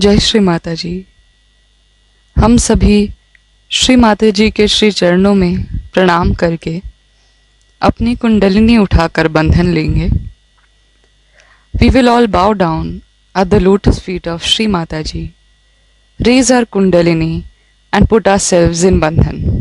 जय श्री माता जी। हम सभी श्री माता जी के श्री चरणों में प्रणाम करके अपनी कुंडलिनी उठाकर बंधन लेंगे। We will all bow down at the lotus feet of Shri Mata Ji, raise our kundalini and put ourselves in bandhan.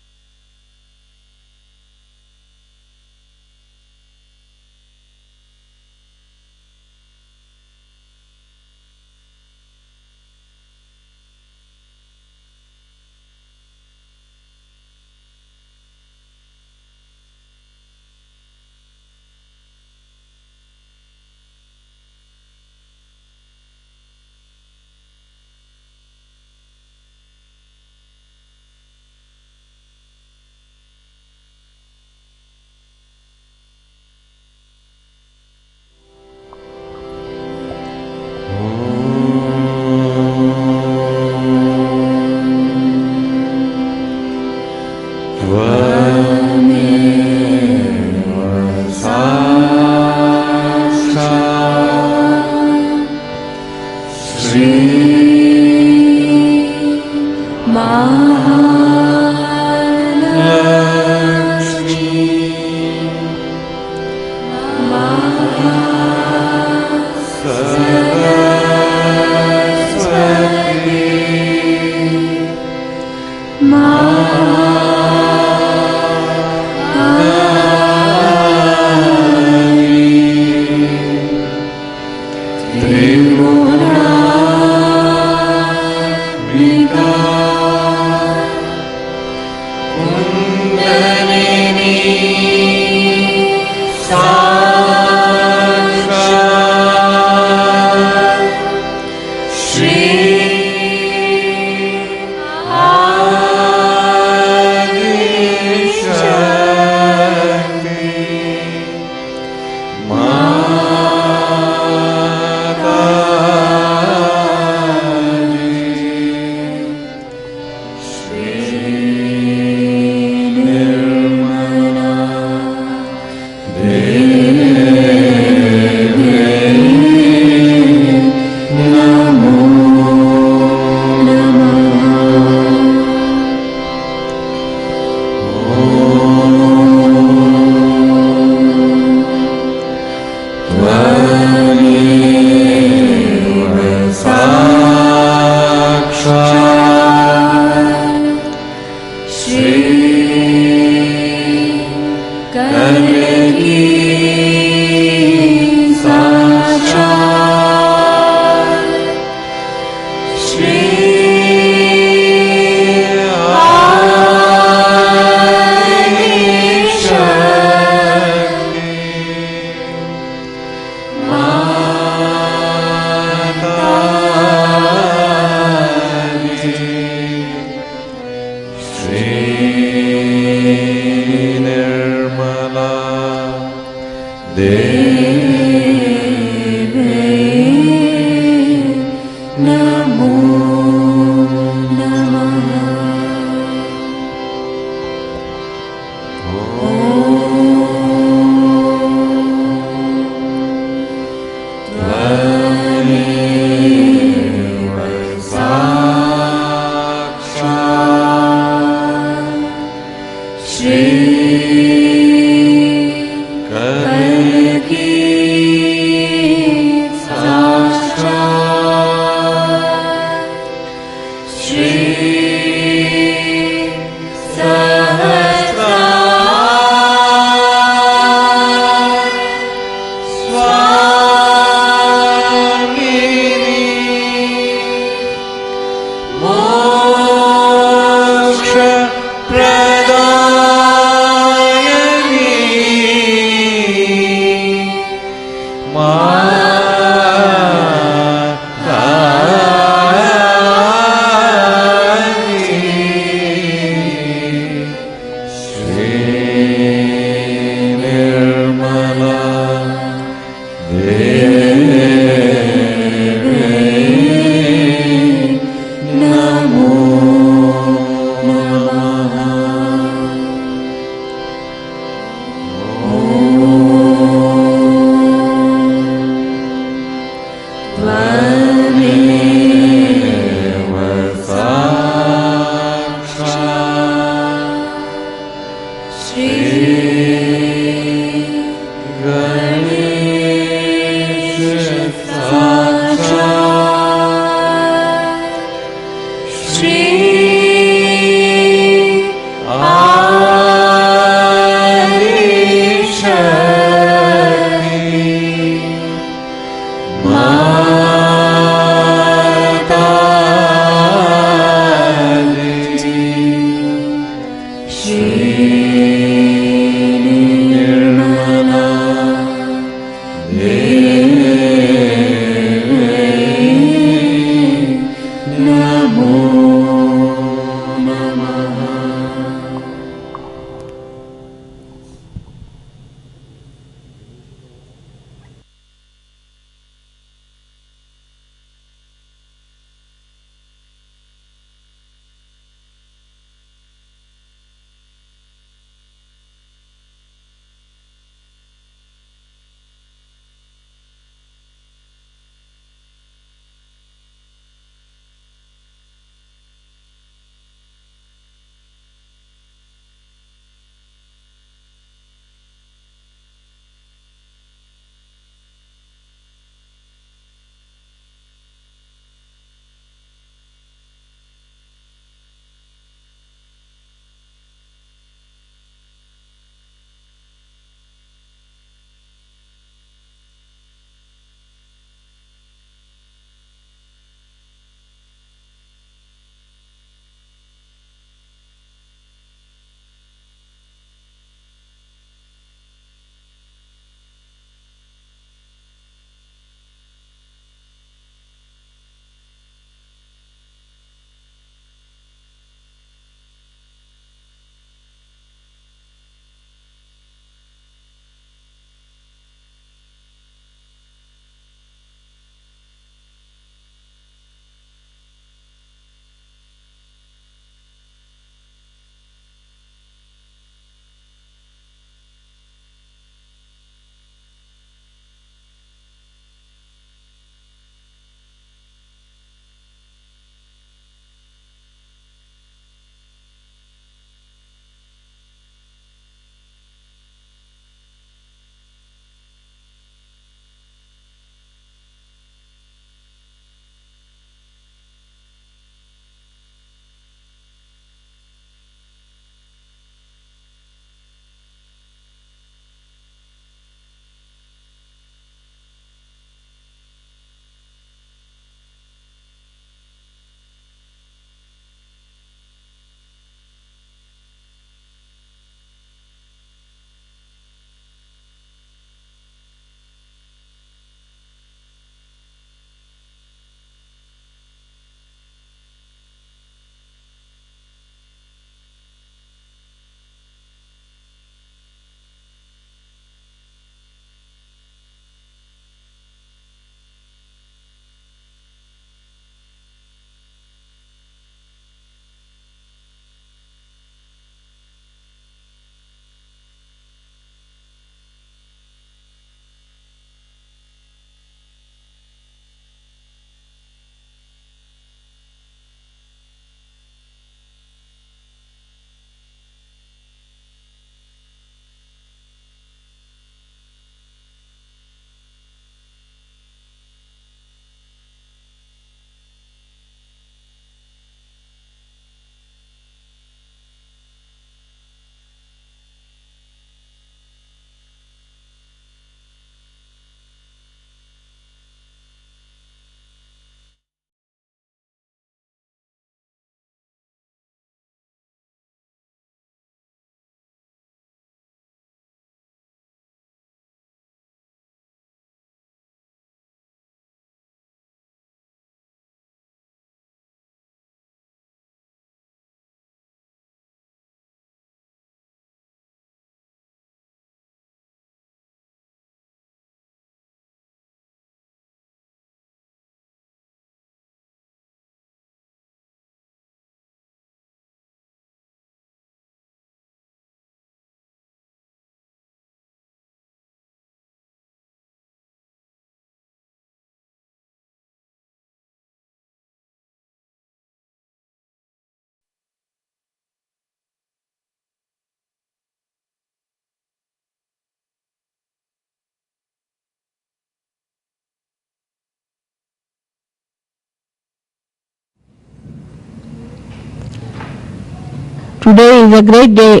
today is a great day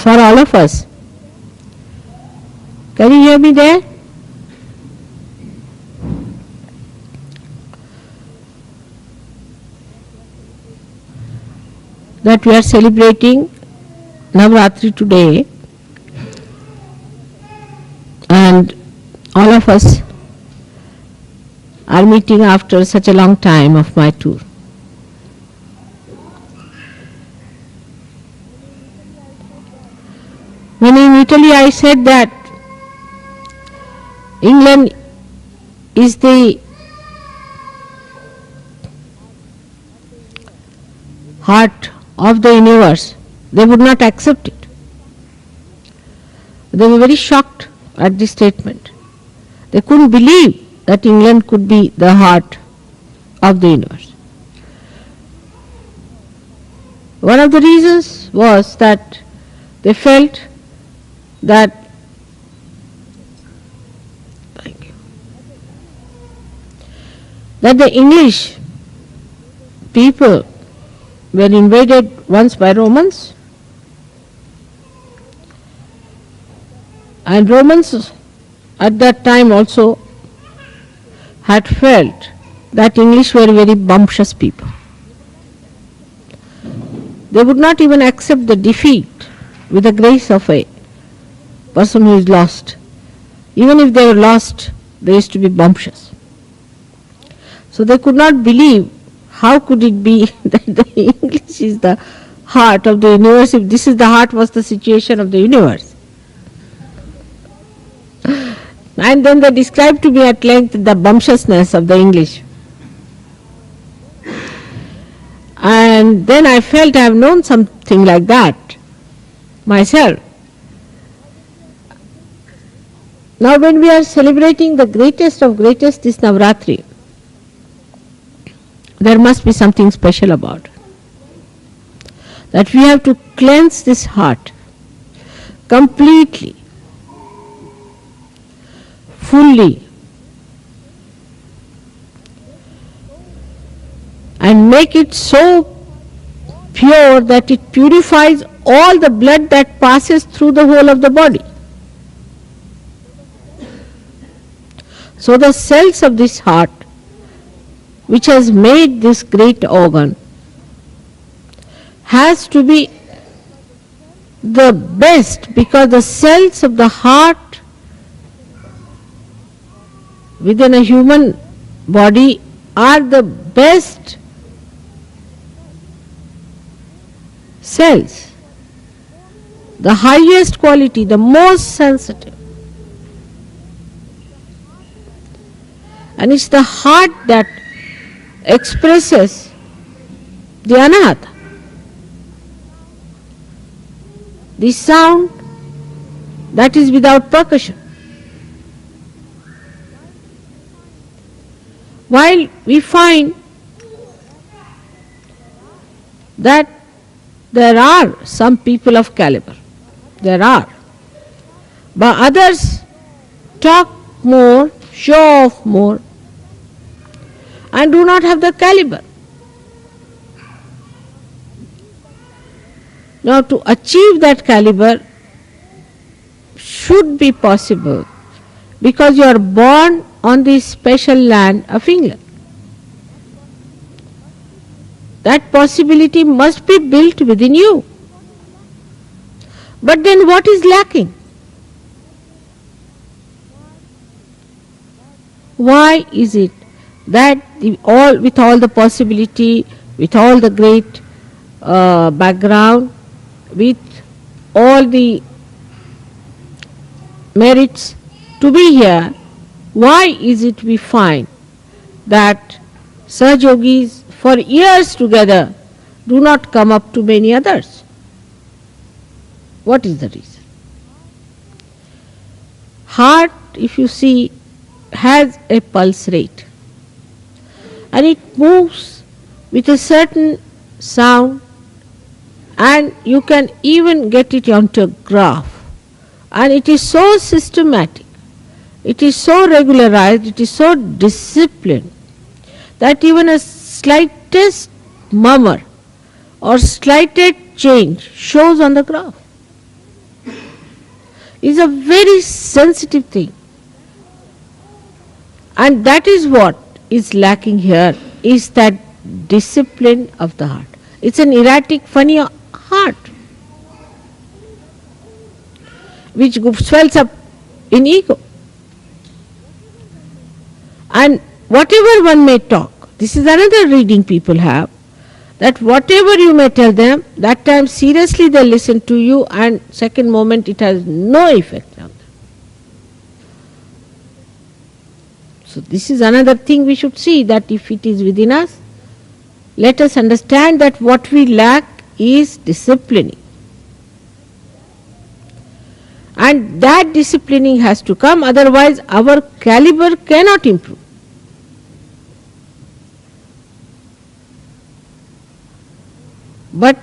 for all of us. Can you hear me there? That we are celebrating Navratri today, and all of us are meeting after such a long time of my tour. When in Italy I said that England is the heart of the universe, they would not accept it. They were very shocked at this statement. They couldn't believe that England could be the heart of the universe. One of the reasons was that they felt that the English people were invaded once by Romans, and Romans at that time also had felt that English were very bumptious people. They would not even accept the defeat with the grace of a person who is lost. Even if they were lost, they used to be bumptious. So they could not believe how could it be that the English is the heart of the universe if this is the heart was the situation of the universe. And then they described to me at length the bumptiousness of the English. And then I felt I have known something like that myself. Now when we are celebrating the greatest of greatest, this Navratri, there must be something special about it. That we have to cleanse this heart completely, fully, and make it so pure that it purifies all the blood that passes through the whole of the body. So the cells of this heart, which has made this great organ, has to be the best, because the cells of the heart within a human body are the best cells, the highest quality, the most sensitive. And it's the heart that expresses the anahata, the sound that is without percussion. While we find that there are some people of caliber, there are, but others talk more, show off more, and do not have the caliber. Now to achieve that caliber should be possible because you are born on this special land of England. That possibility must be built within you. But then what is lacking? Why is it that with all the possibility, with all the great background, with all the merits to be here, why is it we find that Saj Yogis for years together do not come up to many others? What is the reason? Heart, if you see, has a pulse rate, and it moves with a certain sound, and you can even get it onto a graph, and it is so systematic, it is so regularized, it is so disciplined that even a slightest murmur or slightest change shows on the graph. It's a very sensitive thing. And that is what is lacking here, is that discipline of the heart. It's an erratic, funny heart which swells up in ego. And whatever one may talk, this is another reading people have, that whatever you may tell them, that time seriously they listen to you, and second moment it has no effect on them. So this is another thing we should see, that if it is within us, let us understand that what we lack is disciplining. And that disciplining has to come, otherwise our caliber cannot improve. But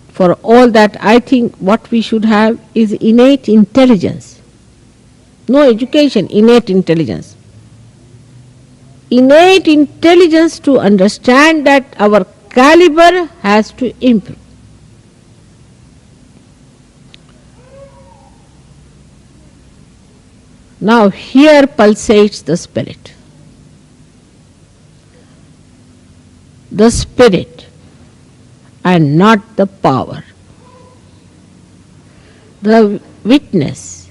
for all that, I think what we should have is innate intelligence. No education, innate intelligence. Innate intelligence to understand that our caliber has to improve. Now here pulsates the spirit. The spirit and not the power. The witness,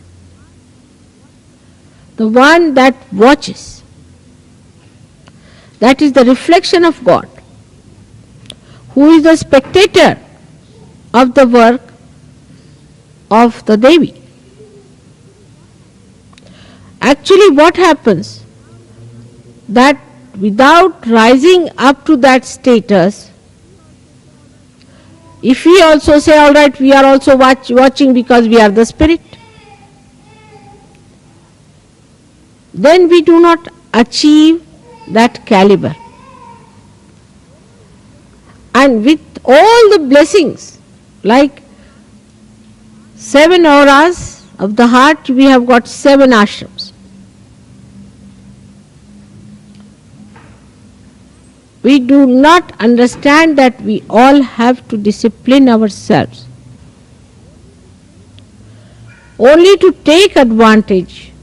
the one that watches, that is the reflection of God, who is the spectator of the work of the Devi. Actually what happens, that without rising up to that status, if we also say, all right, we are also watching because we are the spirit, then we do not achieve that caliber. And with all the blessings, like 7 auras of the heart, we have got 7 ashrams. We do not understand that we all have to discipline ourselves only to take advantage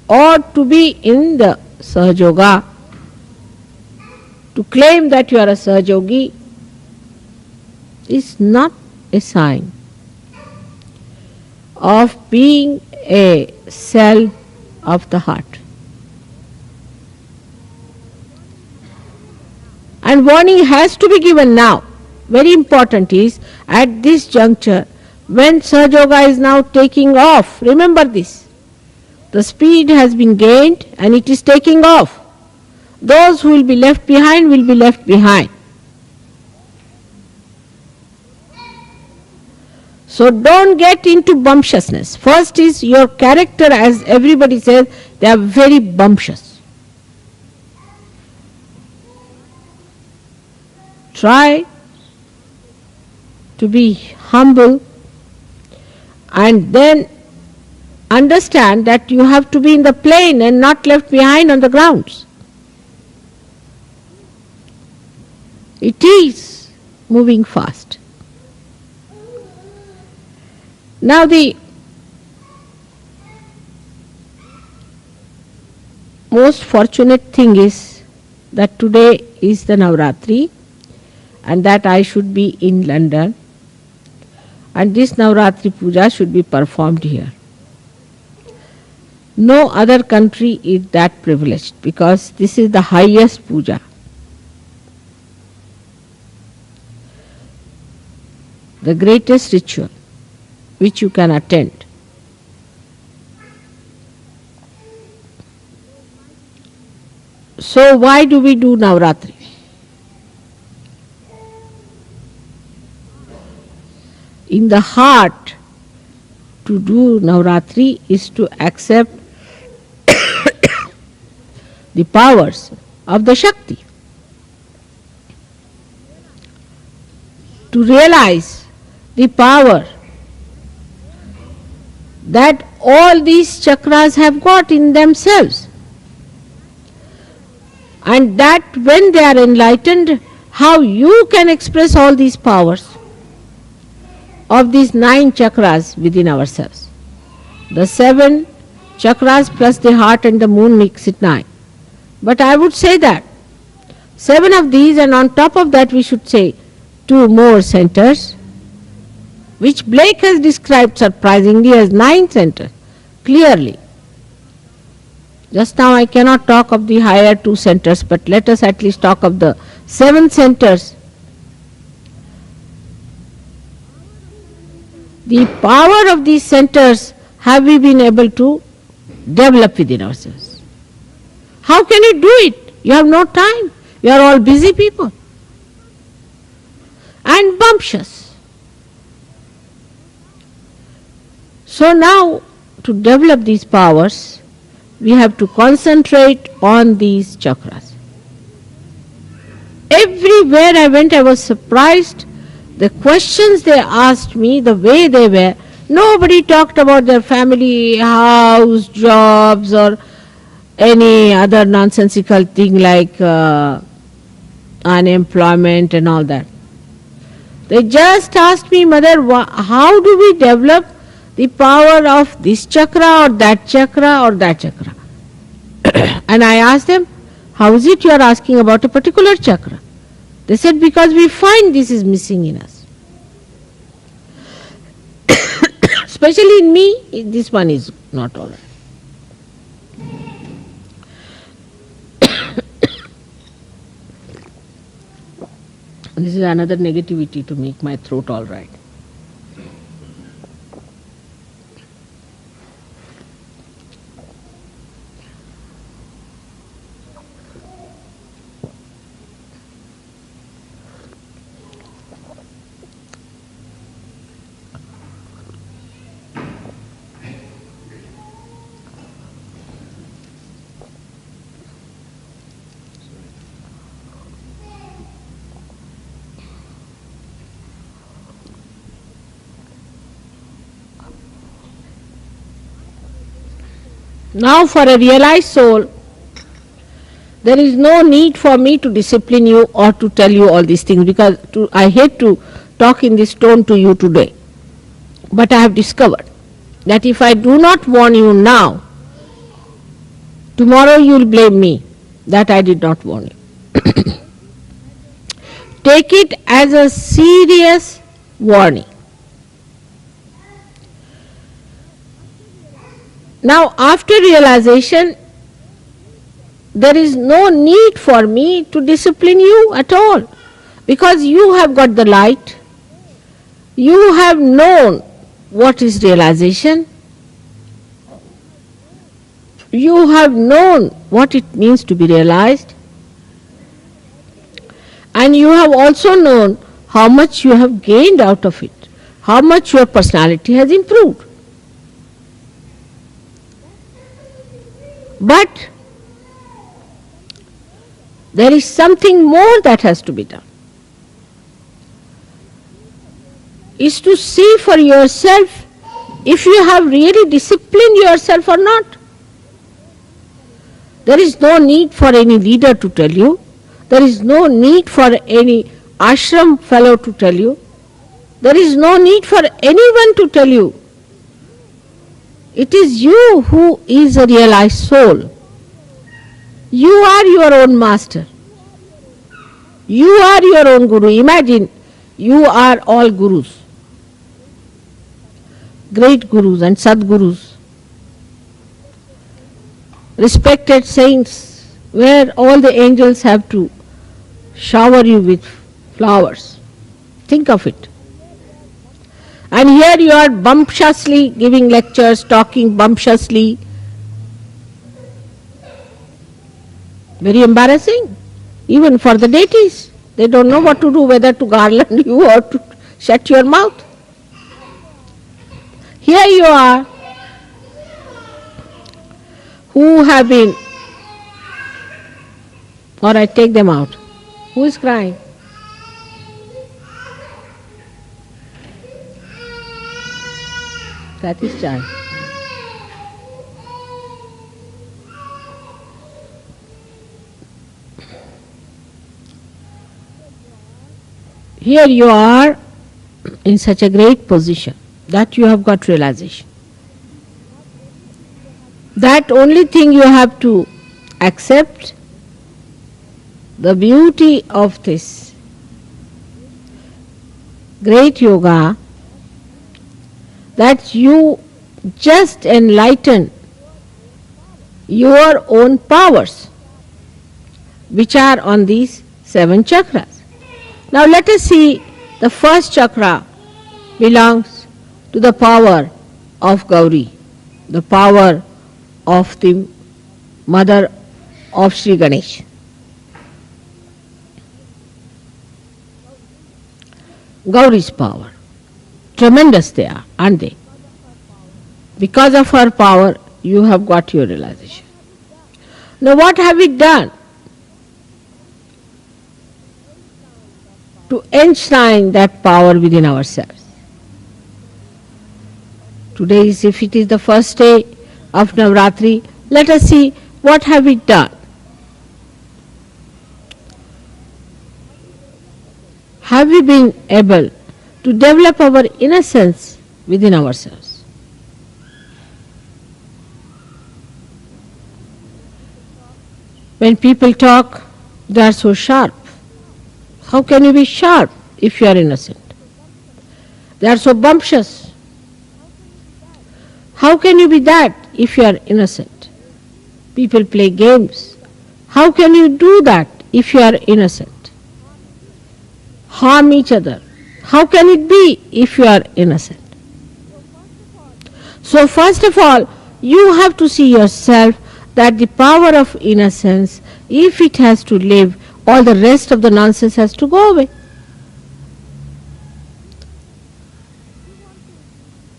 or to be in the Sahajoga, to claim that you are a Sahajogi is not a sign of being a cell of the heart. And warning has to be given now. Very important is, at this juncture, when Sahajoga is now taking off, remember this, the speed has been gained and it is taking off. Those who will be left behind will be left behind. So don't get into bumptiousness. First is your character, as everybody says, they are very bumptious. Try to be humble and then understand that you have to be in the plane and not left behind on the grounds. It is moving fast. Now the most fortunate thing is that today is the Navratri, and that I should be in London, and this Navratri Puja should be performed here. No other country is that privileged, because this is the highest puja. The greatest ritual which you can attend. So why do we do Navratri? In the heart, to do Navratri is to accept the powers of the Shakti. To realize the power that all these chakras have got in themselves. And that when they are enlightened, how you can express all these powers. of these 9 chakras within ourselves. The 7 chakras plus the heart and the moon makes it 9. But I would say that 7 of these, and on top of that we should say 2 more centers, which Blake has described surprisingly as 9 centers, clearly. Just now I cannot talk of the higher 2 centers, but let us at least talk of the 7 centers. The power of these centers have we been able to develop within ourselves. How can you do it? You have no time. You are all busy people and bumptious. So now, to develop these powers, we have to concentrate on these chakras. Everywhere I went, I was surprised. The questions they asked me, the way they were, nobody talked about their family, house, jobs, or any other nonsensical thing like unemployment and all that. They just asked me, Mother, how do we develop the power of this chakra or that chakra or that chakra? And I asked them, how is it you are asking about a particular chakra? They said, because we find this is missing in us. Especially in me, this one is not all right. This is another negativity to make my throat all right. Now for a realized soul, there is no need for me to discipline you or to tell you all these things, because I hate to talk in this tone to you today. But I have discovered that if I do not warn you now, tomorrow you will blame me that I did not warn you. Take it as a serious warning. Now, after realization, there is no need for me to discipline you at all, because you have got the light, you have known what is realization, you have known what it means to be realized, and you have also known how much you have gained out of it, how much your personality has improved. But there is something more that has to be done. Is to see for yourself if you have really disciplined yourself or not. There is no need for any leader to tell you. There is no need for any ashram fellow to tell you. There is no need for anyone to tell you. It is you who is a realized soul. You are your own master. You are your own guru. Imagine you are all gurus, great gurus and sadgurus, respected saints, where all the angels have to shower you with flowers. Think of it. And here you are bumptiously giving lectures, talking bumptiously. Very embarrassing, even for the deities. They don't know what to do, whether to garland you or to shut your mouth. Here you are, who have been, or I take them out. Who is crying? Kathy's child. Here you are, in such a great position that you have got realization. That only thing you have to accept the beauty of this great yoga, that you just enlighten your own powers which are on these 7 chakras. Now let us see, the first chakra belongs to the power of Gauri, the power of the mother of Shri Ganesh. Gauri's power, tremendous they are, aren't they? Because of her power, you have got your realization. Now what have we done to enshrine that power within ourselves? Today, if it is the first day of Navratri, let us see what have we done. Have we been able to develop our innocence within ourselves? When people talk, they are so sharp. How can you be sharp if you are innocent? They are so bumptious. How can you be that if you are innocent? People play games. How can you do that if you are innocent? Harm each other. How can it be if you are innocent? So first of all, you have to see yourself that the power of innocence, if it has to live, all the rest of the nonsense has to go away.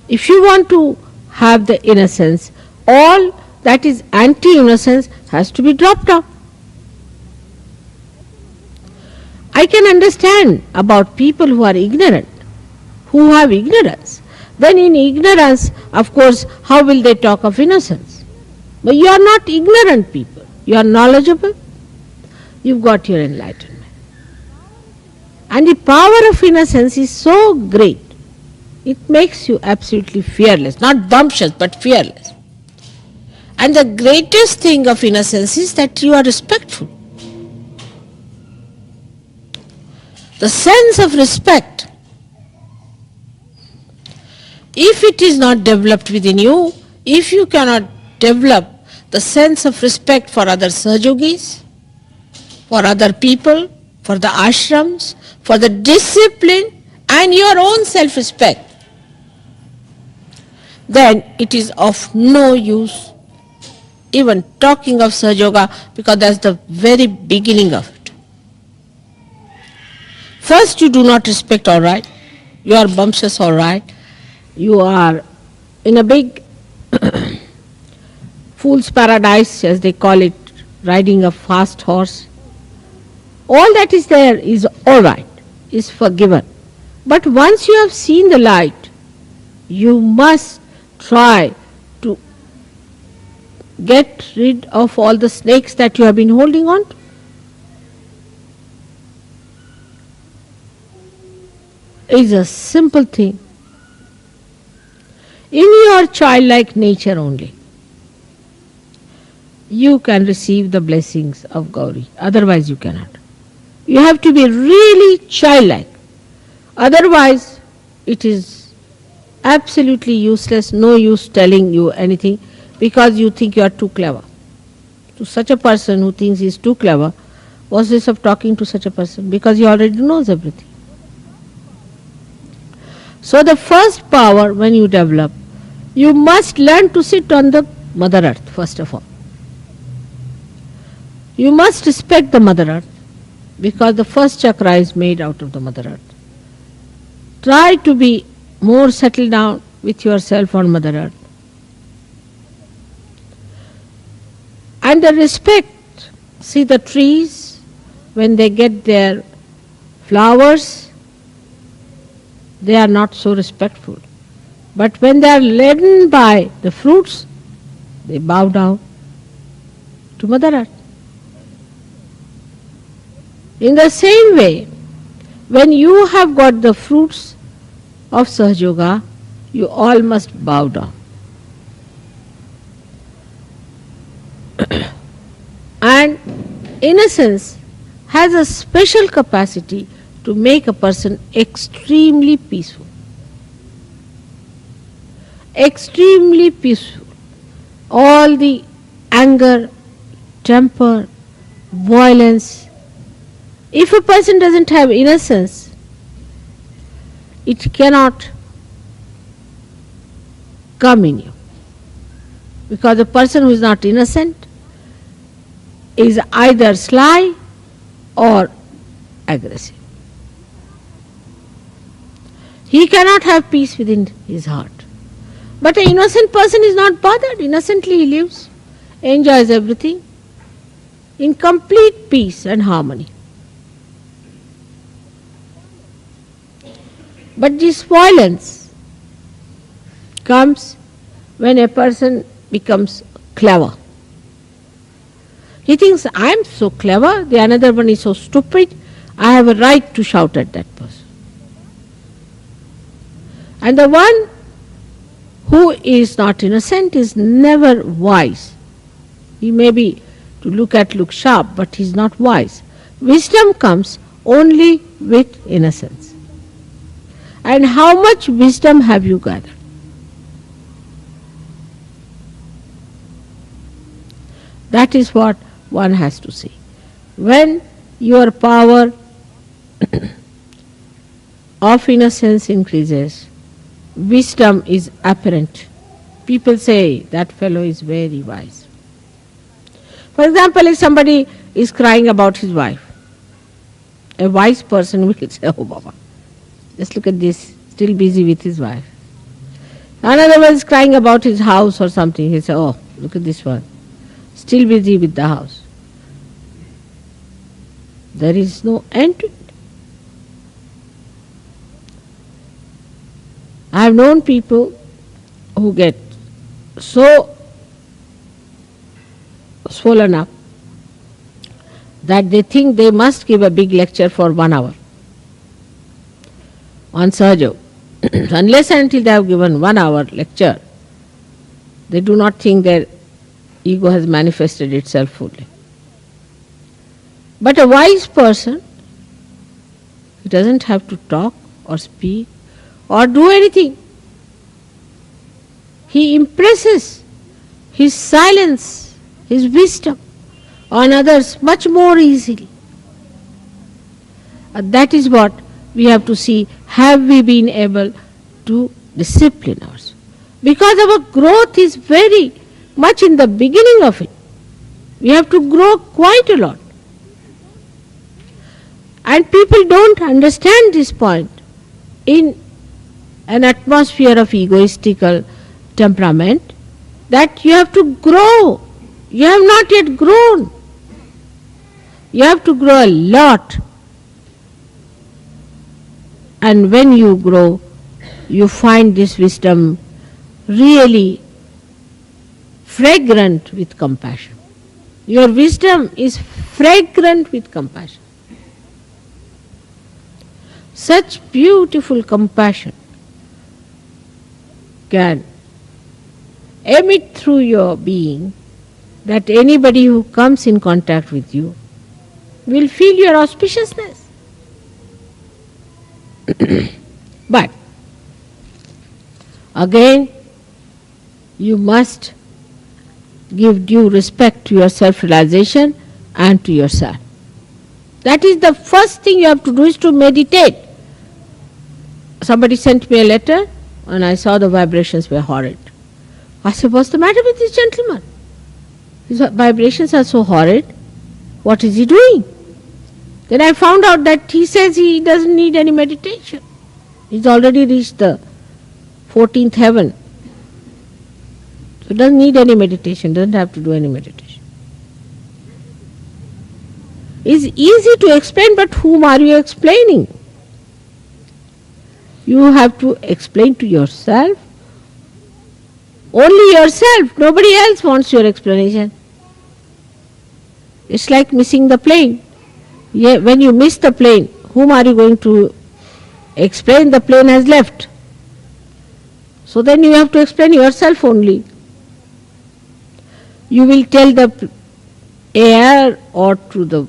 If you want to have the innocence, all that is anti-innocence has to be dropped out. I can understand about people who are ignorant, who have ignorance. Then in ignorance, of course, how will they talk of innocence? But you are not ignorant people. You are knowledgeable. You've got your enlightenment. And the power of innocence is so great. It makes you absolutely fearless. Not bumptious, but fearless. And the greatest thing of innocence is that you are respectful. The sense of respect, if it is not developed within you, if you cannot develop the sense of respect for other Sahajogis, for other people, for the ashrams, for the discipline and your own self-respect, then it is of no use even talking of Sahajoga, because that's the very beginning of it. First, you do not respect, all right. You are bumptious, all right. You are in a big fool's paradise, as they call it, riding a fast horse. All that is there is all right, is forgiven. But once you have seen the light, you must try to get rid of all the snakes that you have been holding on to. It's a simple thing. In your childlike nature only, you can receive the blessings of Gauri. Otherwise you cannot. You have to be really childlike. Otherwise it is absolutely useless, no use telling you anything, because you think you are too clever. To such a person who thinks he is too clever, what's this of talking to such a person? Because he already knows everything. So the first power when you develop, you must learn to sit on the Mother Earth first of all. You must respect the Mother Earth, because the first chakra is made out of the Mother Earth. Try to be more settled down with yourself on Mother Earth. And the respect, see the trees, when they get their flowers, they are not so respectful. But when they are laden by the fruits, they bow down to Mother Earth. In the same way, when you have got the fruits of Sahaja, you all must bow down. And innocence has a special capacity to make a person extremely peaceful. Extremely peaceful. All the anger, temper, violence. If a person doesn't have innocence, it cannot come in you. Because a person who is not innocent is either sly or aggressive. He cannot have peace within his heart. But an innocent person is not bothered. Innocently he lives, enjoys everything in complete peace and harmony. But this violence comes when a person becomes clever. He thinks, I am so clever, the another one is so stupid, I have a right to shout at that person. And the one who is not innocent is never wise. He may be to look sharp, but he is not wise. Wisdom comes only with innocence. And how much wisdom have you gathered? That is what one has to see. When your power of innocence increases, wisdom is apparent. People say that fellow is very wise. For example, if somebody is crying about his wife, a wise person will say, oh Baba, just look at this, still busy with his wife. Another one is crying about his house or something, he say, oh, look at this one, still busy with the house. There is no end to it. I have known people who get so swollen up that they think they must give a big lecture for 1 hour on Sahaja. Unless and until they have given 1 hour lecture, they do not think their ego has manifested itself fully. But a wise person, he doesn't have to talk or speak or do anything. He impresses his silence, his wisdom on others much more easily. That is what we have to see. Have we been able to discipline ourselves? Because our growth is very much in the beginning of it. We have to grow quite a lot. And people don't understand this point. In an atmosphere of egoistical temperament, that you have to grow. You have not yet grown. You have to grow a lot. And when you grow, you find this wisdom really fragrant with compassion. Your wisdom is fragrant with compassion. Such beautiful compassion can emit through your being that anybody who comes in contact with you will feel your auspiciousness. But again, you must give due respect to your self-realization and to yourself. That is the first thing you have to do, is to meditate. Somebody sent me a letter and I saw the vibrations were horrid. I said, what's the matter with this gentleman? His vibrations are so horrid. What is he doing? Then I found out that he says he doesn't need any meditation. He's already reached the 14th heaven. So he doesn't need any meditation, doesn't have to do any meditation. It's easy to explain, but whom are you explaining? You have to explain to yourself. Only yourself. Nobody else wants your explanation. It's like missing the plane. When you miss the plane, whom are you going to explain? The plane has left. So then you have to explain yourself only. You will tell the air or through the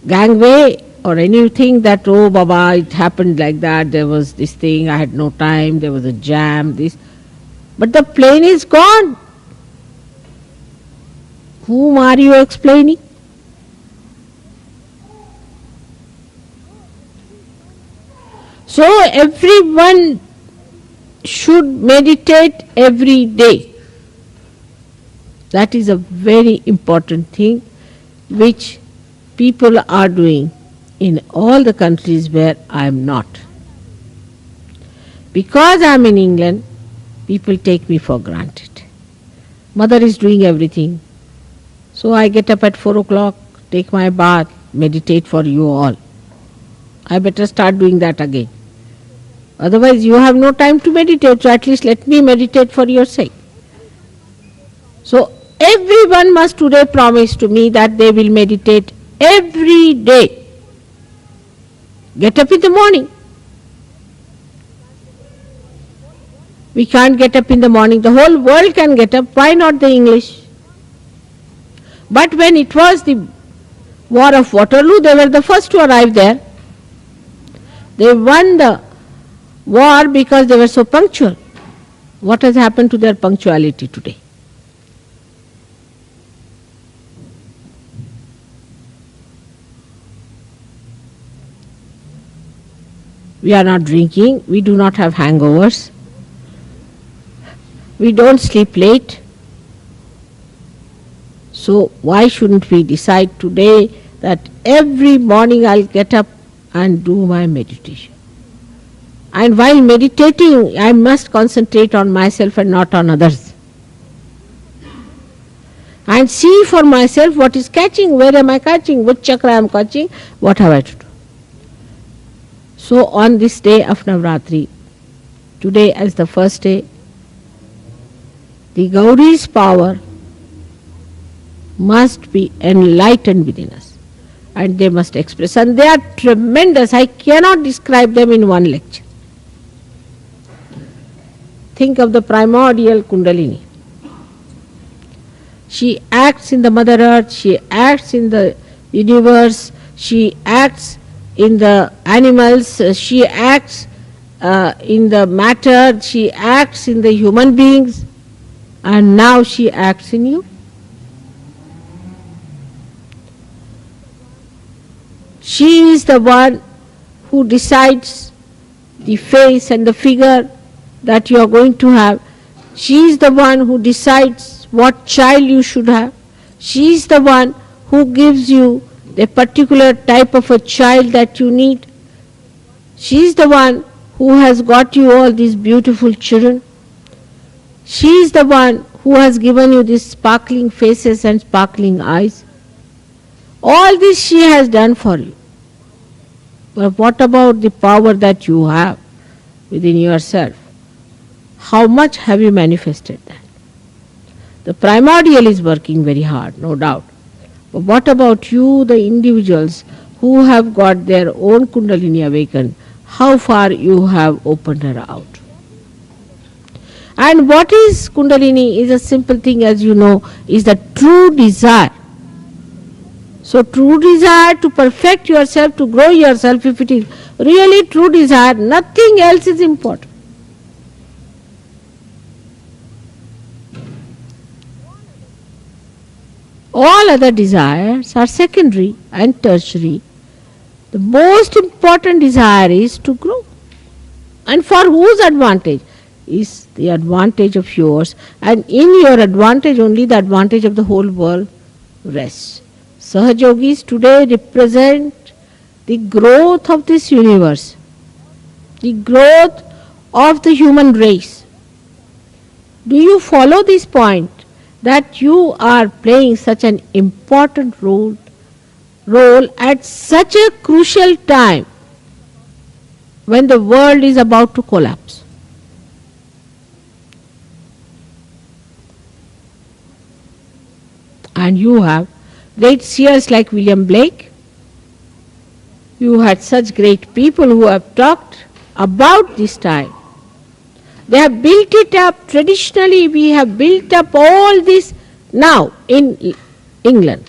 gangway or anything that, oh Baba, it happened like that, there was this thing, I had no time, there was a jam, this. But the plane is gone. Whom are you explaining? So everyone should meditate every day. That is a very important thing which people are doing in all the countries where I am not. Because I am in England, people take me for granted. Mother is doing everything. So I get up at 4 o'clock, take my bath, meditate for you all. I better start doing that again. Otherwise you have no time to meditate, so at least let me meditate for your sake. So everyone must today promise to me that they will meditate every day. Get up in the morning. We can't get up in the morning. The whole world can get up. Why not the English? But when it was the War of Waterloo, they were the first to arrive there. They won the war because they were so punctual. What has happened to their punctuality today? We are not drinking, we do not have hangovers, we don't sleep late. So why shouldn't we decide today that every morning I'll get up and do my meditation? And while meditating, I must concentrate on myself and not on others. And see for myself what is catching, where am I catching, which chakra I am catching, what have I to do. So on this day of Navratri, today as the first day, the Gauri's power must be enlightened within us. And they must express. And they are tremendous. I cannot describe them in one lecture. Think of the primordial Kundalini. She acts in the Mother Earth, she acts in the universe, she acts in the animals, she acts in the matter, she acts in the human beings, and now she acts in you. She is the one who decides the face and the figure that you are going to have. She is the one who decides what child you should have. She is the one who gives you the particular type of a child that you need. She is the one who has got you all these beautiful children. She is the one who has given you these sparkling faces and sparkling eyes. All this she has done for you. But what about the power that you have within yourself? How much have you manifested that? The primordial is working very hard, no doubt. But what about you, the individuals who have got their own Kundalini awakened? How far you have opened her out? And what is Kundalini is a simple thing, as you know, is the true desire. So true desire to perfect yourself, to grow yourself, if it is really true desire, nothing else is important. All other desires are secondary and tertiary. The most important desire is to grow. And for whose advantage? Is the advantage of yours, and in your advantage only the advantage of the whole world rests. Sahajogis today represent the growth of this universe, the growth of the human race. Do you follow this point? That you are playing such an important role at such a crucial time when the world is about to collapse. And you have great seers like William Blake. You had such great people who have talked about this time. They have built it up. Traditionally, we have built up all this now in England.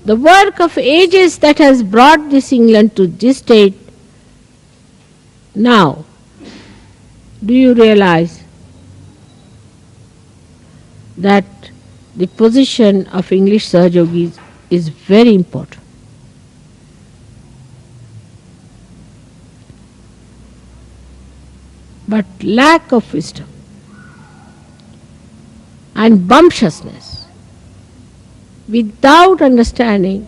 The work of ages that has brought this England to this state. Now, do you realize that the position of English Sahajogis is very important? But lack of wisdom and bumptiousness, without understanding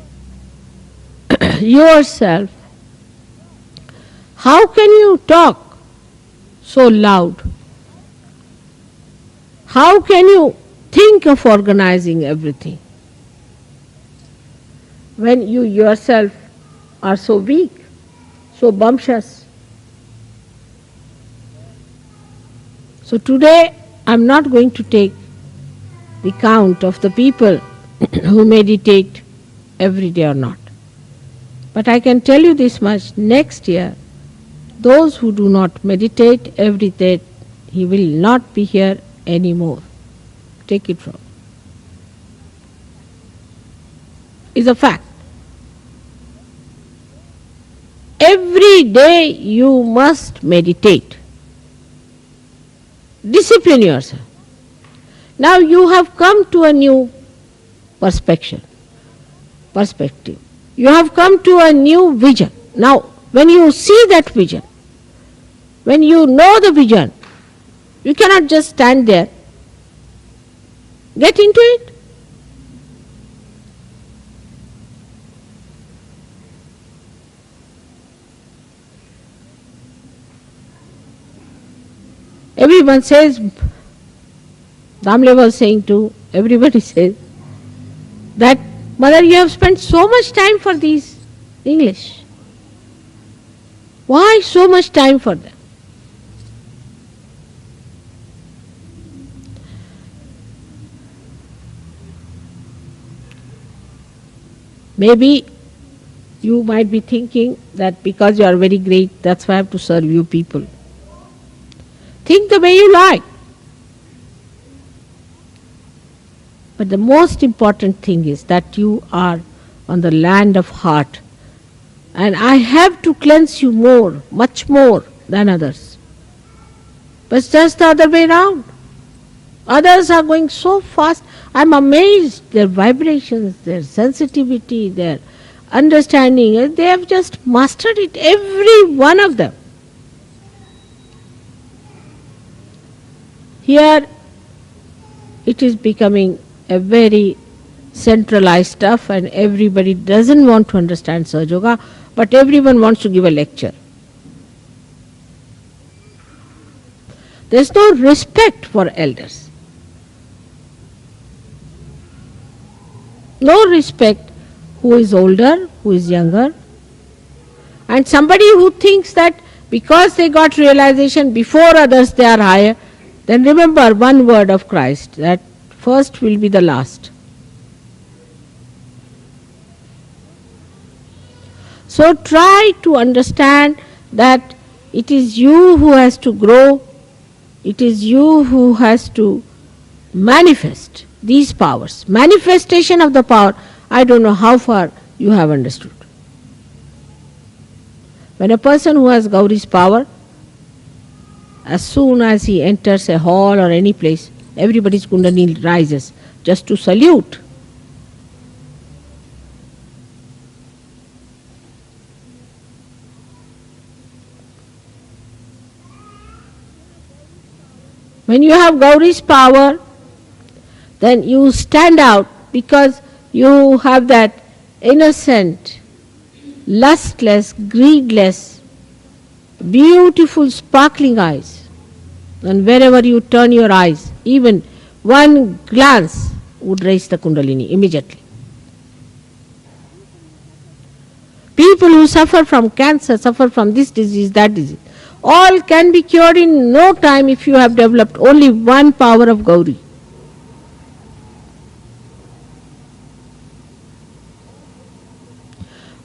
yourself, how can you talk so loud? How can you think of organizing everything when you yourself are so weak, so bumptious? So today I am not going to take the count of the people who meditate every day or not. But I can tell you this much, next year, those who do not meditate every day, he will not be here anymore. Take it from. It's a fact. Every day you must meditate. Discipline yourself. Now you have come to a new perspective. You have come to a new vision. Now, when you see that vision, when you know the vision, you cannot just stand there. Get into it. Everyone says, Damle was saying too, everybody says, that Mother, you have spent so much time for these English. Why so much time for them? Maybe you might be thinking that because you are very great, that's why I have to serve you people. Think the way you like. But the most important thing is that you are on the land of heart. And I have to cleanse you more, much more than others. But it's just the other way around. Others are going so fast. I'm amazed. Their vibrations, their sensitivity, their understanding, they have just mastered it, every one of them. Here it is becoming a very centralized stuff and everybody doesn't want to understand Sahaja Yoga, but everyone wants to give a lecture. There's no respect for elders. No respect who is older, who is younger. And somebody who thinks that because they got realization before others they are higher, then remember one word of Christ, that first will be the last. So try to understand that it is you who has to grow, it is you who has to manifest these powers. Manifestation of the power, I don't know how far you have understood. When a person who has Gauri's power, as soon as he enters a hall or any place, everybody's Kundalini rises just to salute. When you have Gauri's power, then you stand out because you have that innocent, lustless, greedless, beautiful, sparkling eyes. And wherever you turn your eyes, even one glance would raise the Kundalini immediately. People who suffer from cancer, suffer from this disease, that disease, all can be cured in no time if you have developed only one power of Gauri.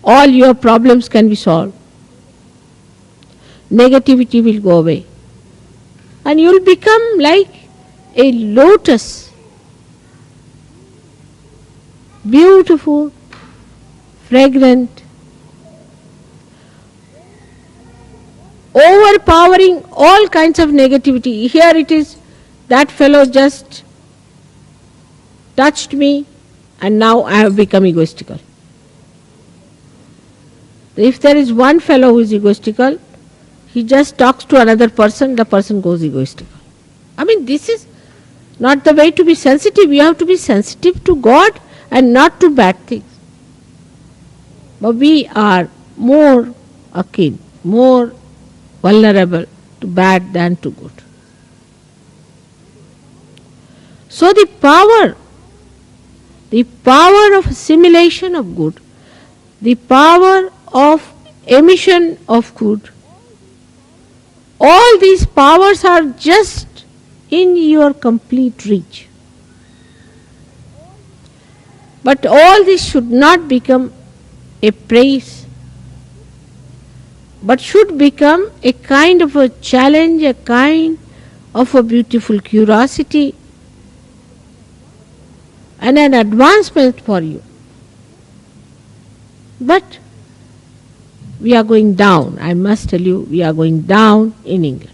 All your problems can be solved. negativity will go away. And you will become like a lotus, beautiful, fragrant, overpowering all kinds of negativity. Here it is, that fellow just touched me and now I have become egoistical. If there is one fellow who is egoistical, he just talks to another person, the person goes egoistical. I mean, this is not the way to be sensitive. You have to be sensitive to God and not to bad things. But we are more akin, more vulnerable to bad than to good. So the power of assimilation of good, the power of emission of good, all these powers are just in your complete reach. But all this should not become a praise, but should become a kind of a challenge, a kind of a beautiful curiosity and an advancement for you. But we are going down, I must tell you, we are going down in England.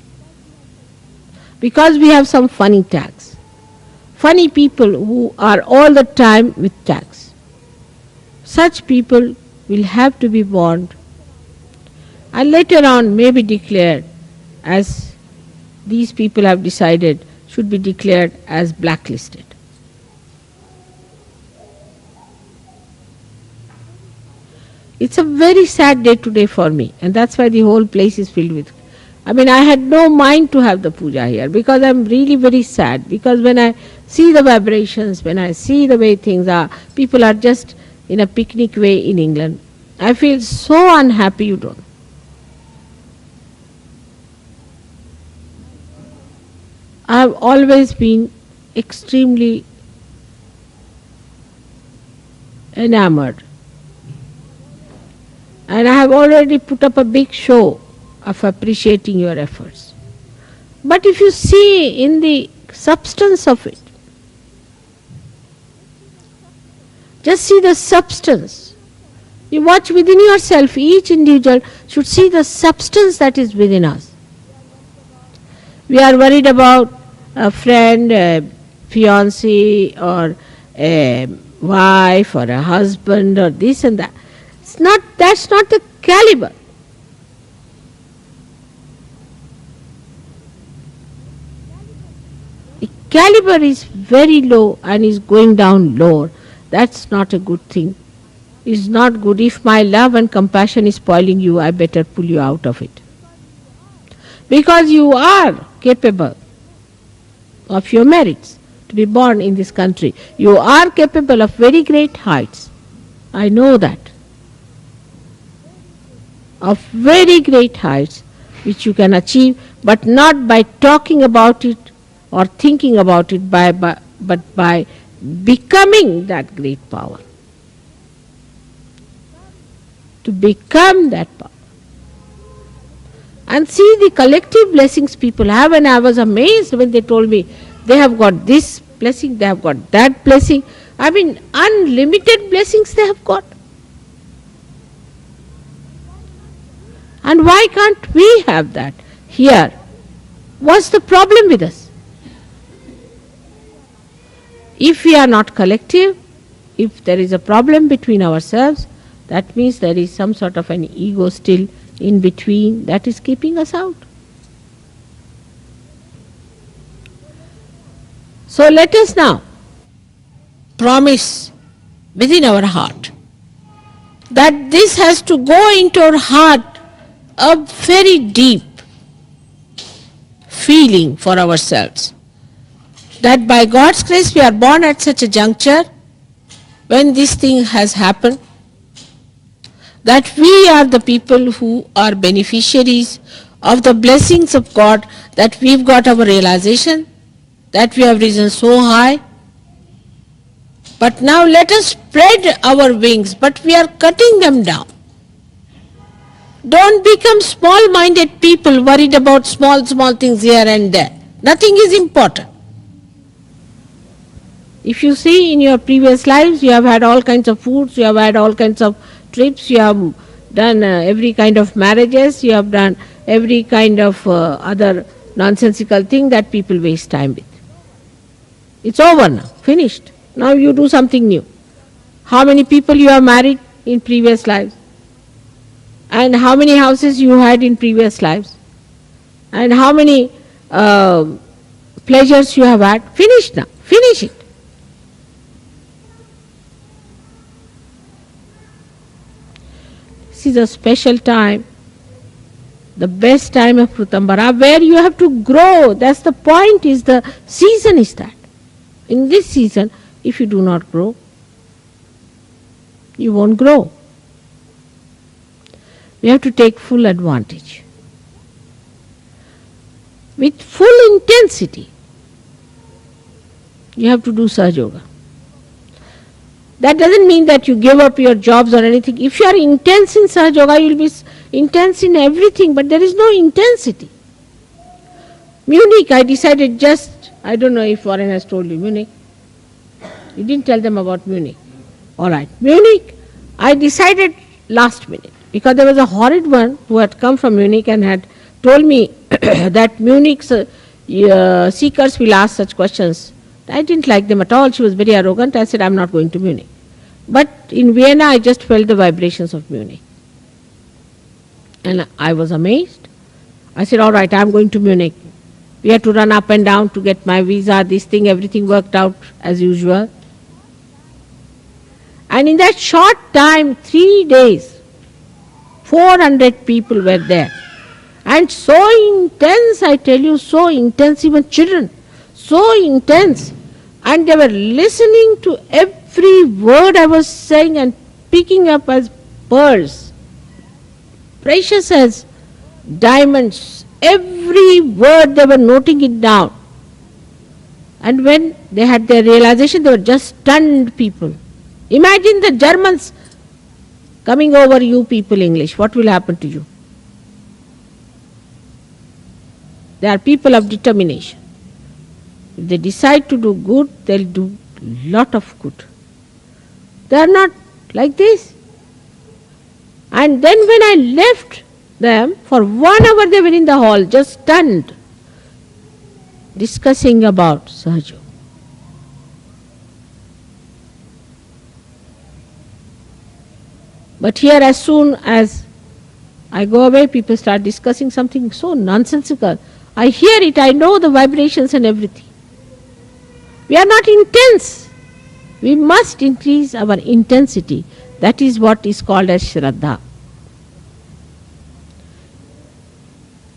Because we have some funny tags. Funny people who are all the time with tags. Such people will have to be warned and later on may be declared, as these people have decided, should be declared as blacklisted. It's a very sad day today for me, and that's why the whole place is filled with. I mean, I had no mind to have the puja here because I'm really very sad. Because when I see the vibrations, when I see the way things are, people are just in a picnic way in England, I feel so unhappy, you don't. I've always been extremely enamored. And I have already put up a big show of appreciating your efforts. But if you see in the substance of it, just see the substance. You watch within yourself, each individual should see the substance that is within us. We are worried about a friend, a fiancé, or a wife, or a husband, or this and that. That's not the caliber. The caliber is very low and is going down lower. That's not a good thing. It's not good. If my love and compassion is spoiling you, I better pull you out of it. Because you are capable of your merits to be born in this country. You are capable of very great heights. I know that. Of very great heights which you can achieve, but not by talking about it or thinking about it, but by becoming that great power. To become that power. And see the collective blessings people have, and I was amazed when they told me they have got this blessing, they have got that blessing. I mean, unlimited blessings they have got. And why can't we have that here? What's the problem with us? If we are not collective, if there is a problem between ourselves, that means there is some sort of an ego still in between that is keeping us out. So let us now promise within our heart that this has to go into our heart, a very deep feeling for ourselves, that by God's grace we are born at such a juncture when this thing has happened, that we are the people who are beneficiaries of the blessings of God, that we've got our realization, that we have risen so high. But now let us spread our wings, but we are cutting them down. Don't become small-minded people worried about small things here and there. Nothing is important. If you see in your previous lives, you have had all kinds of foods, you have had all kinds of trips, you have done every kind of marriages, you have done every kind of other nonsensical thing that people waste time with. It's over now, finished. Now you do something new. How many people you have married in previous lives? And how many houses you had in previous lives? And how many pleasures you have had? Finished now, finish it. This is a special time, the best time of Prutambara, where you have to grow. That's the point, is the season is that. In this season, if you do not grow, you won't grow. We have to take full advantage. With full intensity, you have to do Sahaja Yoga. That doesn't mean that you give up your jobs or anything. If you are intense in Sahaja Yoga, you will be intense in everything, but there is no intensity. Munich, I decided just, I don't know if Warren has told you, Munich. You didn't tell them about Munich. Alright, Munich, I decided last minute, because there was a horrid one who had come from Munich and had told me that Munich's seekers will ask such questions. I didn't like them at all. She was very arrogant. I said, I'm not going to Munich. But in Vienna, I just felt the vibrations of Munich. And I was amazed. I said, all right, I'm going to Munich. We had to run up and down to get my visa, this thing, everything worked out as usual. And in that short time, 3 days, 400 people were there. And so intense, I tell you, so intense, even children, so intense. And they were listening to every word I was saying and picking up as pearls, precious as diamonds. Every word they were noting it down. And when they had their realization, they were just stunned people. Imagine the Germans coming over you people English. What will happen to you? They are people of determination. If they decide to do good, they'll do lot of good. They are not like this. And then when I left them, for 1 hour they were in the hall, just stunned, discussing about Sahaja. But here, as soon as I go away, people start discussing something so nonsensical. I hear it, I know the vibrations and everything. We are not intense. We must increase our intensity. That is what is called as Shraddha.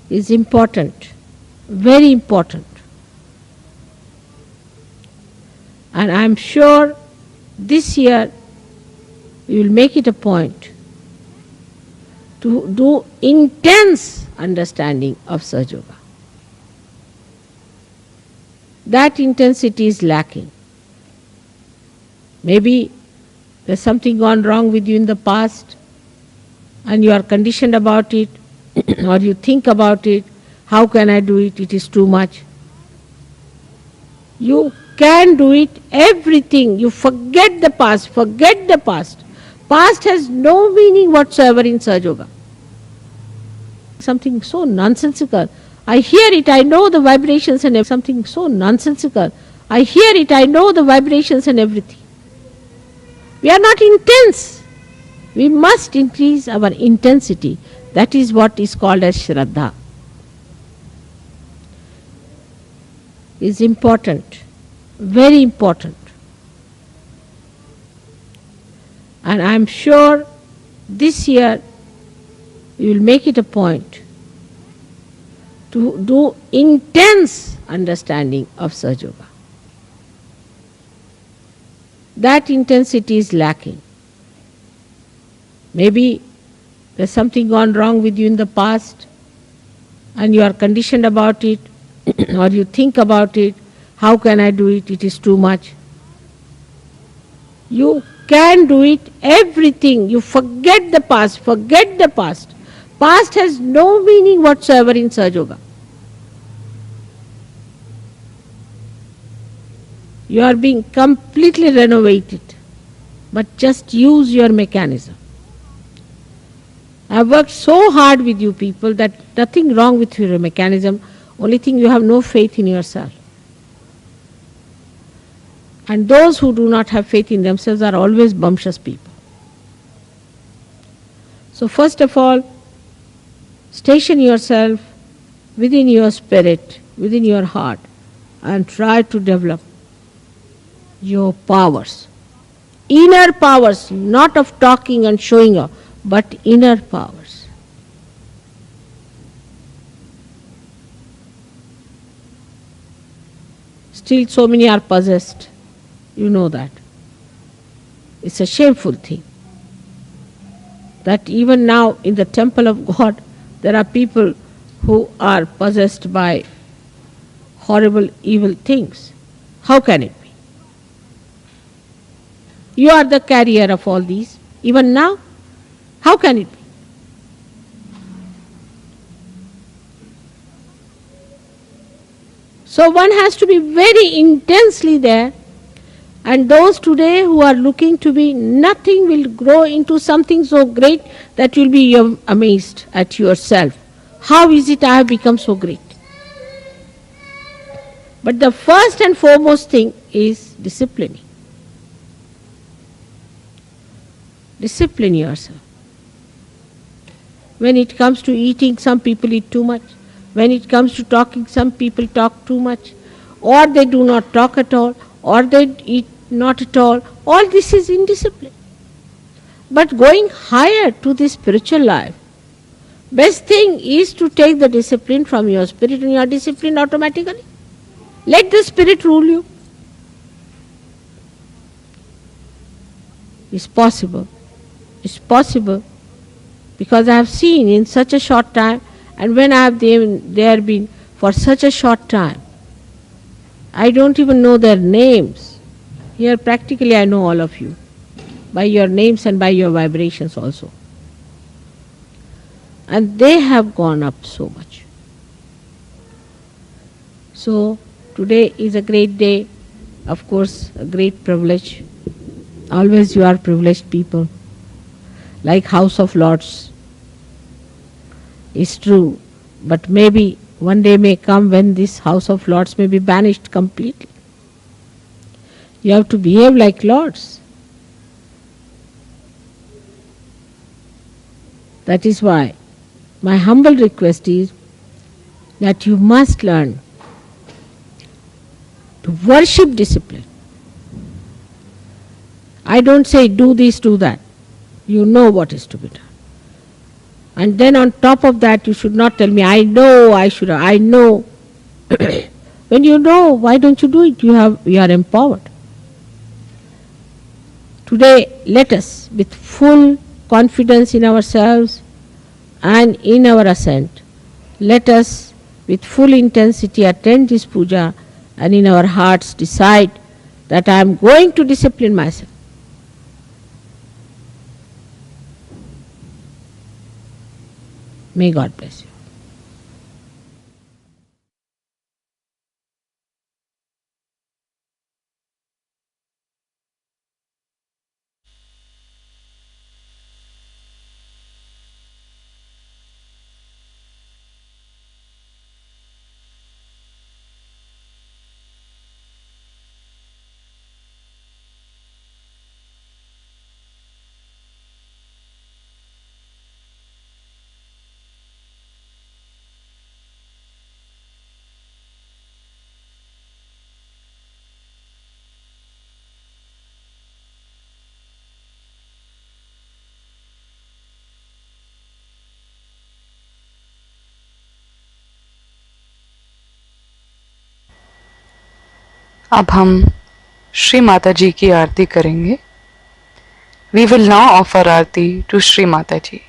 It's important, very important. And I am sure this year we will make it a point to do intense understanding of Sahaja Yoga. That intensity is lacking. Maybe there's something gone wrong with you in the past and you are conditioned about it, or you think about it, how can I do it, it is too much. You can do it, everything. You forget the past, forget the past. Past has no meaning whatsoever in Sahaja Yoga. Something so nonsensical. I hear it, I know the vibrations and something so nonsensical. I hear it, I know the vibrations and everything. We are not intense. We must increase our intensity. That is what is called as Shraddha. It's important, very important. And I am sure this year we will make it a point to do intense understanding of Sahaja Yoga. That intensity is lacking. Maybe there's something gone wrong with you in the past and you are conditioned about it, or you think about it, how can I do it, it is too much. You can do it, everything. You forget the past, forget the past. past has no meaning whatsoever in Sahaja Yoga. You are being completely renovated, but just use your mechanism. I have worked so hard with you people that nothing wrong with your mechanism, only thing you have no faith in yourself. And those who do not have faith in themselves are always bumptious people. So first of all, station yourself within your spirit, within your heart, and try to develop your powers. Inner powers, not of talking and showing off, but inner powers. Still so many are possessed. You know that. It's a shameful thing. That even now in the temple of God, there are people who are possessed by horrible, evil things. How can it be? You are the carrier of all these. Even now, how can it be? So one has to be very intensely there, and those today who are looking to be nothing will grow into something so great that you'll be amazed at yourself. How is it I have become so great? But the first and foremost thing is disciplining. Discipline yourself. When it comes to eating, some people eat too much. When it comes to talking, some people talk too much. Or they do not talk at all, or they eat not at all. All this is indiscipline. But going higher to the spiritual life, best thing is to take the discipline from your spirit, and you are disciplined automatically. Let the spirit rule you. It's possible. It's possible. Because I have seen in such a short time, and when I have there been for such a short time, I don't even know their names. Here practically I know all of you, by your names and by your vibrations also. And they have gone up so much. So today is a great day, of course a great privilege. Always you are privileged people, like House of Lords. It's true, but maybe one day may come when this House of Lords may be banished completely. You have to behave like lords. That is why my humble request is that you must learn to worship discipline. I don't say do this, do that. You know what is to be done. And then on top of that, you should not tell me, I know, I know. When you know, why don't you do it? You are empowered. Today, let us, with full confidence in ourselves and in our ascent, let us, with full intensity, attend this puja and in our hearts decide that I am going to discipline myself. May God bless you. अब हम श्री माता जी की आरती करेंगे. We will now offer Aarti to Shri Mata जी.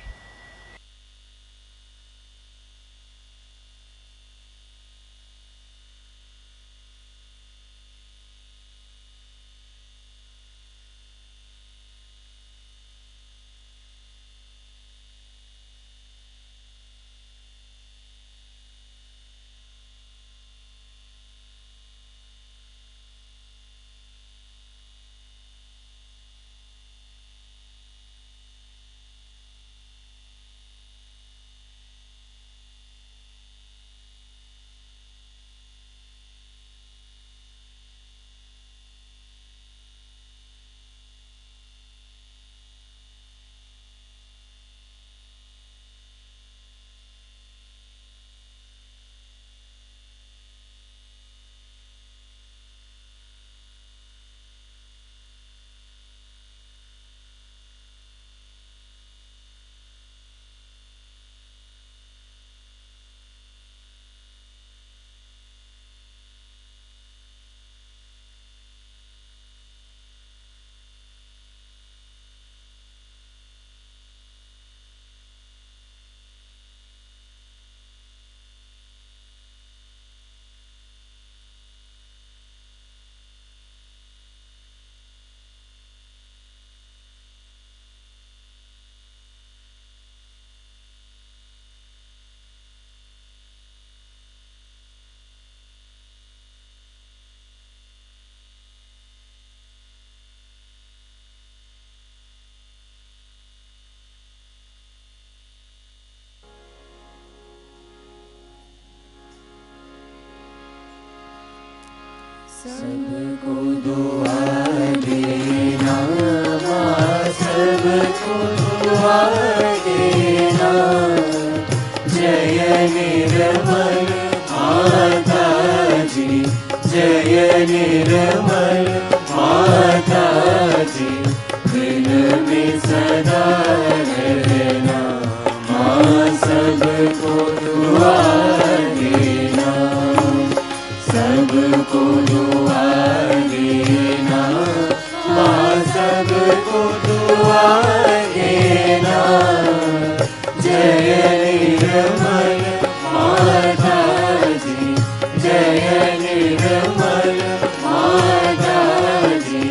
सबको दुआ देना माँ, सबको दुआ देना। जय निर्मल माता जी, जय निर्मल माता जी, दिल में सदा रहना माँ, सबको दुआ देना। सबको दुआ देना माँ, सबको दुआ देना। जय निर्मल माता जी, जय निर्मल माता जी,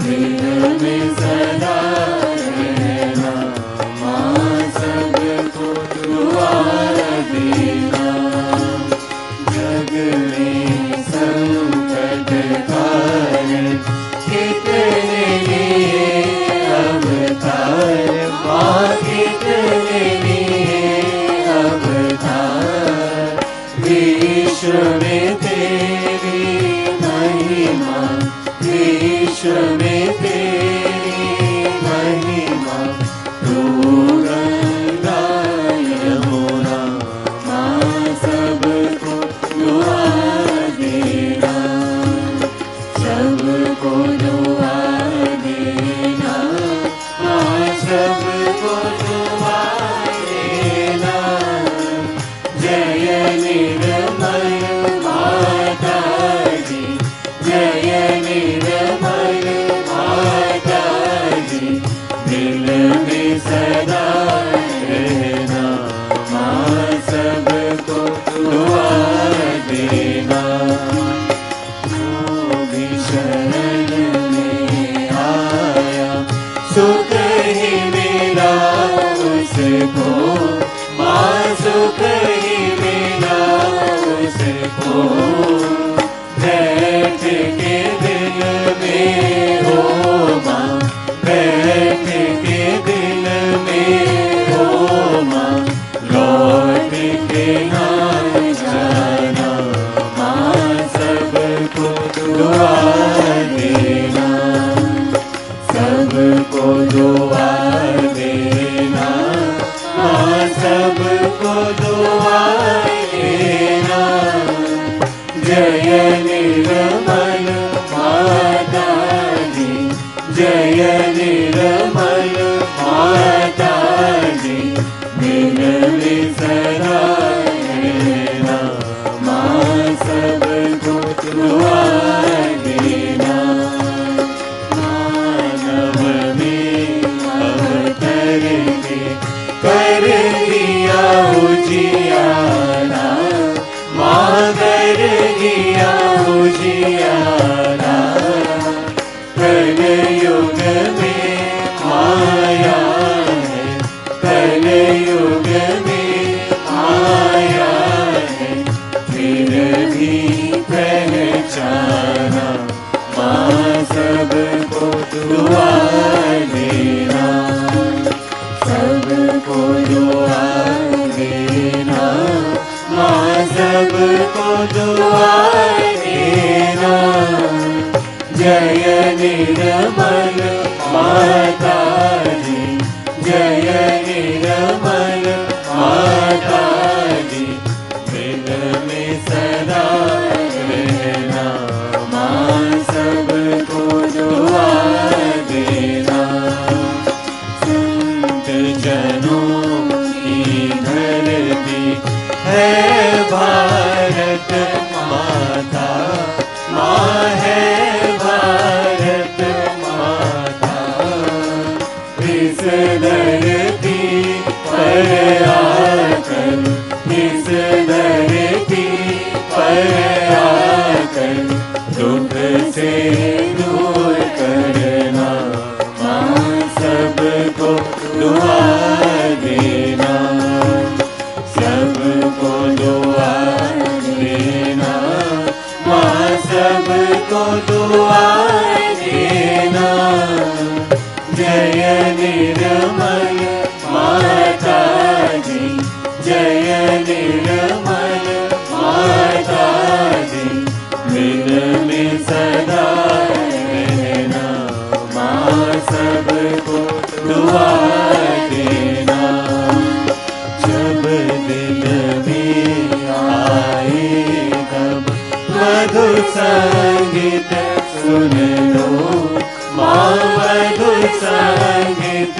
दिल में सदा रहना माँ, सबको दुआ देना। जग में संकट कारण कितने लिए अवतार माँ, कितने लिए अवतार। विश्व में तेरी महिमा, विश्व में तेरी महिमा। तू गंगा यमुना माँ, सबको दुआ देना। सबको दुआ देना माँ, सबको दुआ देना। जय निर्मल माता जी, जय निर्मल माता जी, दिल में सदा रहना माँ, सबको दुआ देना। जो भी शरण में आया सुख ही मिला उसको माँ, सुख ही मिला उसको। बैठ के दिल में हो माँ, बैठ के दिल में हो माँ, लौट के ना जाना माँ, सबको दुआ देना। सबको दुआ देना माँ, सबको दुआ देना। जय निर्मल माता जी, जय निर्मल माता जी, दिल में सदा रहना माँ, सबको दुआ देना। मानव में अवतर के कर दिया उजियारा माँ, कर दिया उजियारा। कल युग में आया है, कल युग में आया है, फिर भी पहचाना माँ, सबको दुआ देना। सबको दुआ देना माँ, सबको दुआ देना। जय निर्मल माता जी, जय निर्मल माता जी, दिल में सदा रहना माँ, सबको दुआ देना। संत जनों की धरती है भारत माता, माँ है भारत माता। इस धरती पर आकर, इस धरती पर आकर, दुख से दूर करना माँ, सबको दुआ देना। सबको दुआ देना माँ, दिल में आए तब मधुर संगीत सुन लो माँ, मधुर संगीत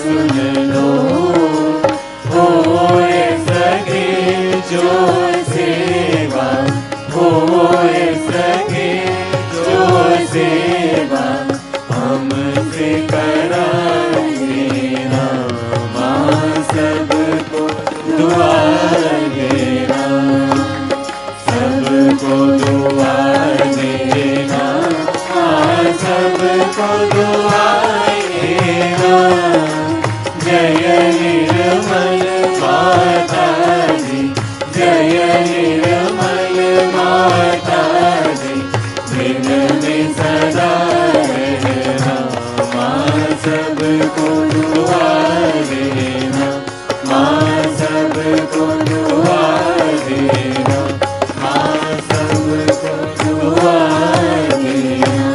सुन लो। होए सके जो सेवा, होए सके जो सेवा हमसे कराएगा माँ, सबको दुआ देना, सबको दुआ देना, सबको दुआ देना। जय निर्मल माता जी, जय निर्मल माता जी, दिन में सदा रहना माँ, सबको दुआ देना माँ, सबको दुआ देना माँ, सबको दुआ देना।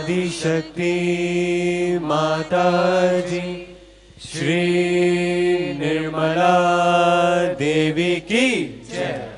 आदिशक्ति माता जी, श्री निर्मला देवी की जय।